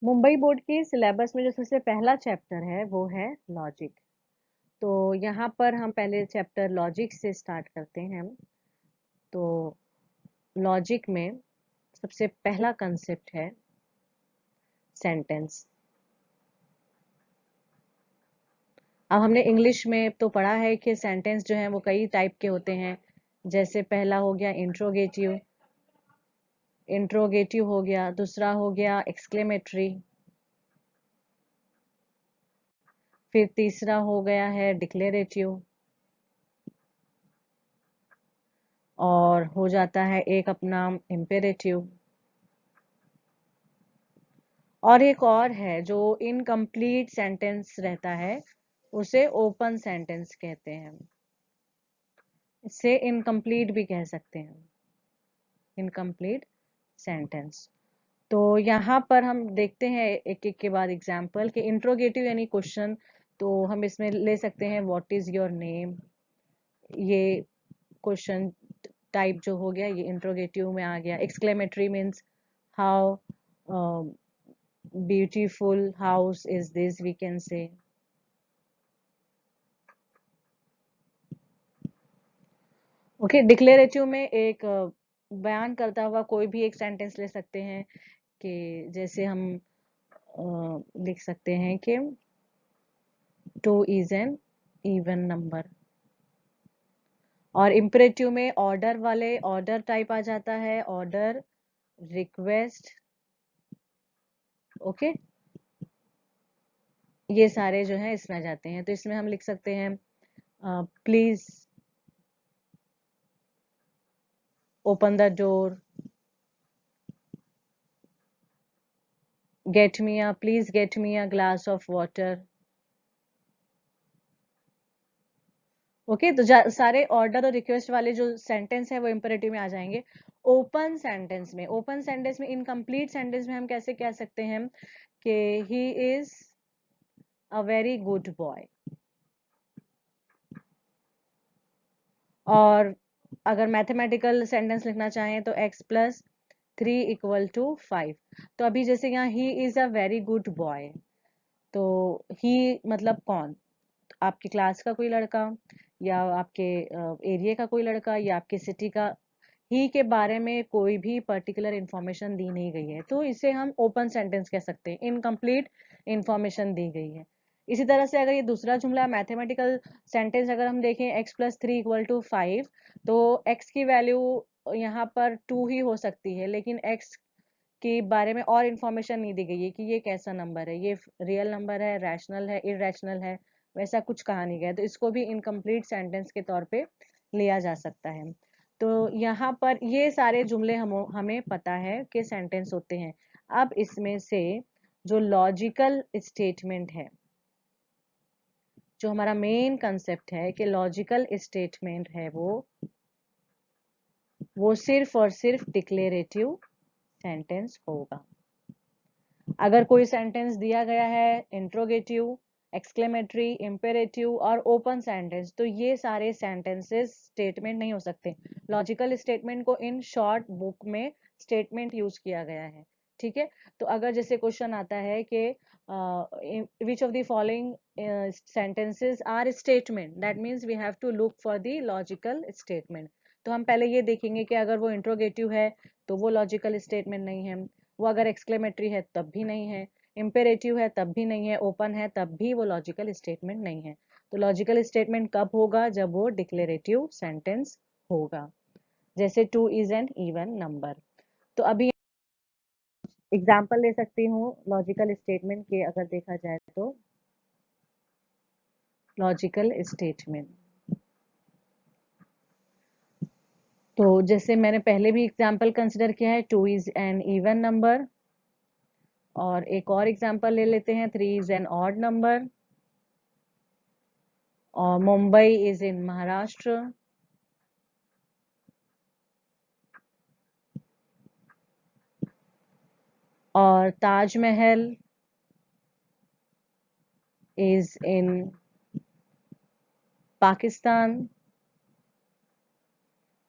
Mumbai board के syllabus में जो सबसे पहला चैप्टर है वो है लॉजिक। तो यहाँ पर हम पहले चैप्टर लॉजिक से स्टार्ट करते हैं हम। तो लॉजिक में सबसे पहला कंसेप्ट है सेंटेंस। अब हमने इंग्लिश में तो पढ़ा है कि सेंटेंस जो है वो कई टाइप के होते हैं। जैसे पहला हो गया इंट्रोगेटिव, इंट्रोगेटिव हो गया, दूसरा हो गया एक्सक्लेमेटरी, फिर तीसरा हो गया है डिक्लेरेटिव, और हो जाता है एक अपना इम्पेरेटिव, और एक और है जो इनकम्प्लीट सेंटेंस रहता है उसे ओपन सेंटेंस कहते हैं। इसे इनकम्प्लीट भी कह सकते हैं, इनकम्प्लीट सेंटेंस। तो यहाँ पर हम देखते हैं एक एक के बाद एग्जाम्पल कि इंट्रोगेटिव यानी क्वेश्चन। तो हम इसमें ले सकते हैं व्हाट इज योर नेम, ये क्वेश्चन टाइप जो हो गया ये इंट्रोगेटिव में आ गया। Exclamatory means how beautiful house is this, we can say. Okay, declarative में एक बयान करता हुआ कोई भी एक सेंटेंस ले सकते हैं कि जैसे हम लिख सकते हैं कि 2 इज एन इवन नंबर। और इम्परेटिव में ऑर्डर वाले ऑर्डर टाइप आ जाता है, ऑर्डर, रिक्वेस्ट। ओके, ये सारे जो है इसमें आ जाते हैं। तो इसमें हम लिख सकते हैं please open the door, get me a please get me a glass of water. Okay, तो सारे ऑर्डर और रिक्वेस्ट वाले जो सेंटेंस है वो इंपेरेटिव में आ जाएंगे। ओपन सेंटेंस में इनकम्प्लीट सेंटेंस में हम कैसे कह सकते हैं कि he is a very good boy. और अगर मैथमेटिकल सेंटेंस लिखना चाहें तो x+3 = 5। तो अभी जैसे यहाँ he is a very good boy, तो ही मतलब कौन? आपकी क्लास का कोई लड़का, या आपके एरिया का कोई लड़का, या आपके सिटी का। ही के बारे में कोई भी पर्टिकुलर इंफॉर्मेशन दी नहीं गई है, तो इसे हम ओपन सेंटेंस कह सकते हैं, इनकम्प्लीट इंफॉर्मेशन दी गई है। इसी तरह से अगर ये दूसरा जुमला मैथमेटिकल सेंटेंस अगर हम देखें x+3 = 5, तो x की वैल्यू यहाँ पर 2 ही हो सकती है, लेकिन x के बारे में और इंफॉर्मेशन नहीं दी गई है कि ये कैसा नंबर है, ये रियल नंबर है, रैशनल है, इरेशनल है, वैसा कुछ कहा नहीं गया। तो इसको भी इनकम्प्लीट सेंटेंस के तौर पे लिया जा सकता है। तो यहाँ पर ये सारे जुमले हमें पता है कि सेंटेंस होते हैं। अब इसमें से जो लॉजिकल स्टेटमेंट है, जो हमारा मेन कंसेप्ट है कि लॉजिकल स्टेटमेंट है, वो सिर्फ और सिर्फ डिक्लेरेटिव सेंटेंस होगा। अगर कोई सेंटेंस दिया गया है इंट्रोगेटिव, एक्सक्लेमेटरी, इंपेरेटिव और ओपन सेंटेंस, तो ये सारे सेंटेंसेस स्टेटमेंट नहीं हो सकते। लॉजिकल स्टेटमेंट को इन शॉर्ट बुक में स्टेटमेंट यूज किया गया है। ठीक है, तो अगर जैसे क्वेश्चन आता है कि which of the following sentences are statement, that means we have to look for the logical statement. तो हम पहले ये देखेंगे कि अगर वो इंट्रोगेटिव है तो वो लॉजिकल स्टेटमेंट नहीं है, वो अगर एक्सक्लेमेटरी है तब भी नहीं है, इम्पेरेटिव है तब भी नहीं है, ओपन है तब भी वो लॉजिकल स्टेटमेंट नहीं है। तो लॉजिकल स्टेटमेंट कब होगा? जब वो डिक्लेरेटिव सेंटेंस होगा, जैसे 2 इज एन इवन नंबर। तो अभी एग्जाम्पल ले सकती हूँ लॉजिकल स्टेटमेंट के, अगर देखा जाए तो लॉजिकल स्टेटमेंट। तो जैसे मैंने पहले भी एग्जाम्पल कंसिडर किया है, 2 इज एन इवन नंबर, और एक और एग्जाम्पल ले लेते हैं, 3 इज एन ऑड नंबर, और मुंबई इज इन महाराष्ट्र, और ताजमहल इज इन पाकिस्तान।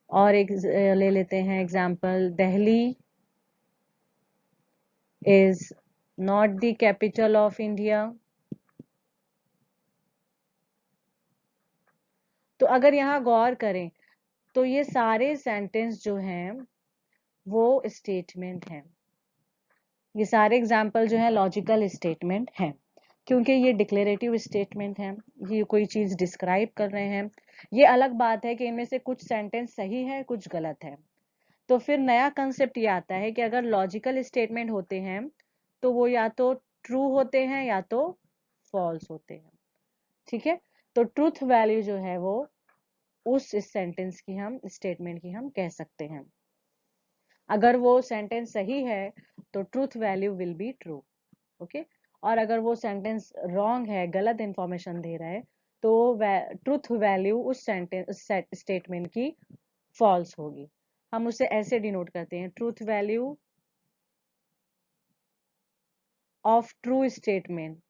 और एक ले लेते हैं example, Delhi is not the capital of India. तो अगर यहाँ गौर करें तो ये सारे सेंटेंस जो हैं वो स्टेटमेंट हैं, ये सारे एग्जाम्पल जो है लॉजिकल स्टेटमेंट हैं, क्योंकि ये डिक्लेरेटिव स्टेटमेंट हैं, ये कोई चीज डिस्क्राइब कर रहे हैं। ये अलग बात है कि इनमें से कुछ सेंटेंस सही है कुछ गलत है। तो फिर नया कंसेप्ट ये आता है कि अगर लॉजिकल स्टेटमेंट होते हैं तो वो या तो ट्रू होते हैं या तो फॉल्स होते हैं। ठीक है, तो ट्रूथ वैल्यू जो है वो उस सेंटेंस की हम स्टेटमेंट की हम कह सकते हैं। अगर वो सेंटेंस सही है तो truth value will be true. Okay, और अगर वो सेंटेंस रॉन्ग है, गलत इंफॉर्मेशन दे रहा है, तो ट्रूथ वैल्यू उस सेंटेंस स्टेटमेंट की फॉल्स होगी। हम उसे ऐसे डिनोट करते हैं, truth value of true statement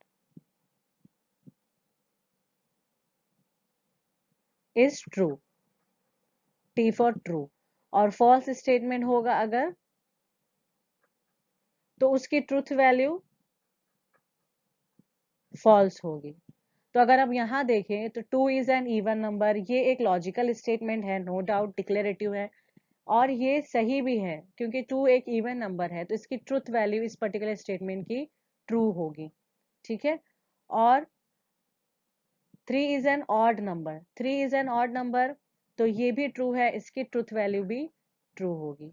is true, T for true. और फॉल्स स्टेटमेंट होगा अगर, तो उसकी ट्रूथ वैल्यू फॉल्स होगी। तो अगर आप यहाँ देखें तो 2 इज एन इवन नंबर, ये एक लॉजिकल स्टेटमेंट है, नो डाउट डिक्लेरेटिव है, और ये सही भी है क्योंकि 2 एक इवन नंबर है, तो इसकी ट्रूथ वैल्यू इस पर्टिकुलर स्टेटमेंट की ट्रू होगी। ठीक है, और 3 is an odd number, 3 is an odd number, तो ये भी ट्रू है, इसकी ट्रूथ वैल्यू भी ट्रू होगी।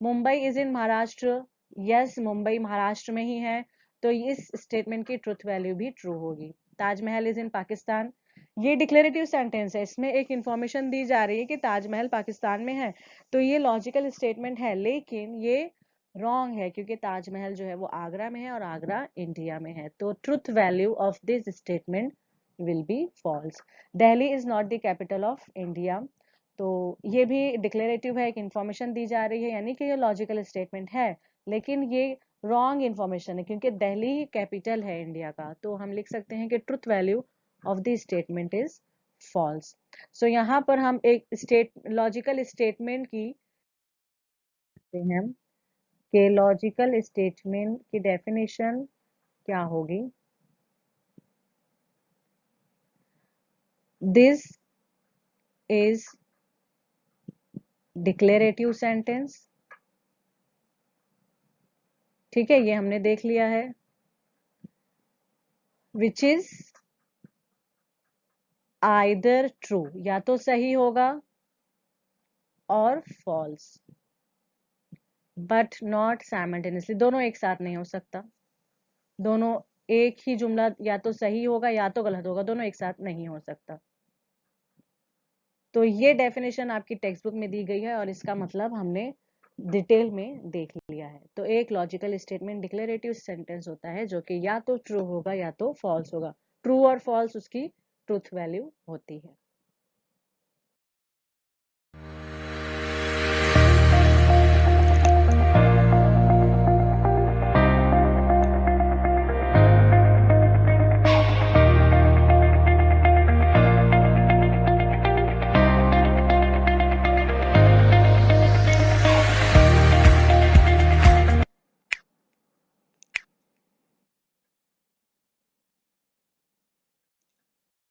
Mumbai is in Maharashtra, yes Mumbai Maharashtra में ही है, तो इस स्टेटमेंट की ट्रूथ वैल्यू भी ट्रू होगी। ताजमहल इज इन पाकिस्तान, ये डिक्लेरेटिव सेंटेंस है, इसमें एक इंफॉर्मेशन दी जा रही है कि ताजमहल पाकिस्तान में है, तो ये लॉजिकल स्टेटमेंट है, लेकिन ये रॉन्ग है क्योंकि ताजमहल जो है वो आगरा में है और आगरा इंडिया में है, तो truth value of this statement will be false. Delhi is not the capital of India, तो ये भी डिक्लेरेटिव है, एक इंफॉर्मेशन दी जा रही है, यानी कि ये लॉजिकल स्टेटमेंट है, लेकिन ये रॉन्ग इंफॉर्मेशन है क्योंकि दिल्ली ही कैपिटल है इंडिया का, तो हम लिख सकते हैं कि truth value of the statement is false. So यहाँ पर हम एक लॉजिकल स्टेटमेंट की हैं कि लॉजिकल स्टेटमेंट की डेफिनेशन क्या होगी। दिस इज डिक्लेरेटिव सेंटेंस, ठीक है, ये हमने देख लिया है, विच इज आइदर ट्रू, या तो सही होगा और फॉल्स, बट नॉट साइमल्टेनियसली, दोनों एक साथ नहीं हो सकता, दोनों एक ही जुमला या तो सही होगा या तो गलत होगा, दोनों एक साथ नहीं हो सकता। तो ये डेफिनेशन आपकी टेक्स्ट बुक में दी गई है और इसका मतलब हमने डिटेल में देख लिया है। तो एक लॉजिकल स्टेटमेंट डिक्लेरेटिव सेंटेंस होता है जो कि या तो ट्रू होगा या तो फॉल्स होगा, ट्रू और फॉल्स उसकी ट्रूथ वैल्यू होती है।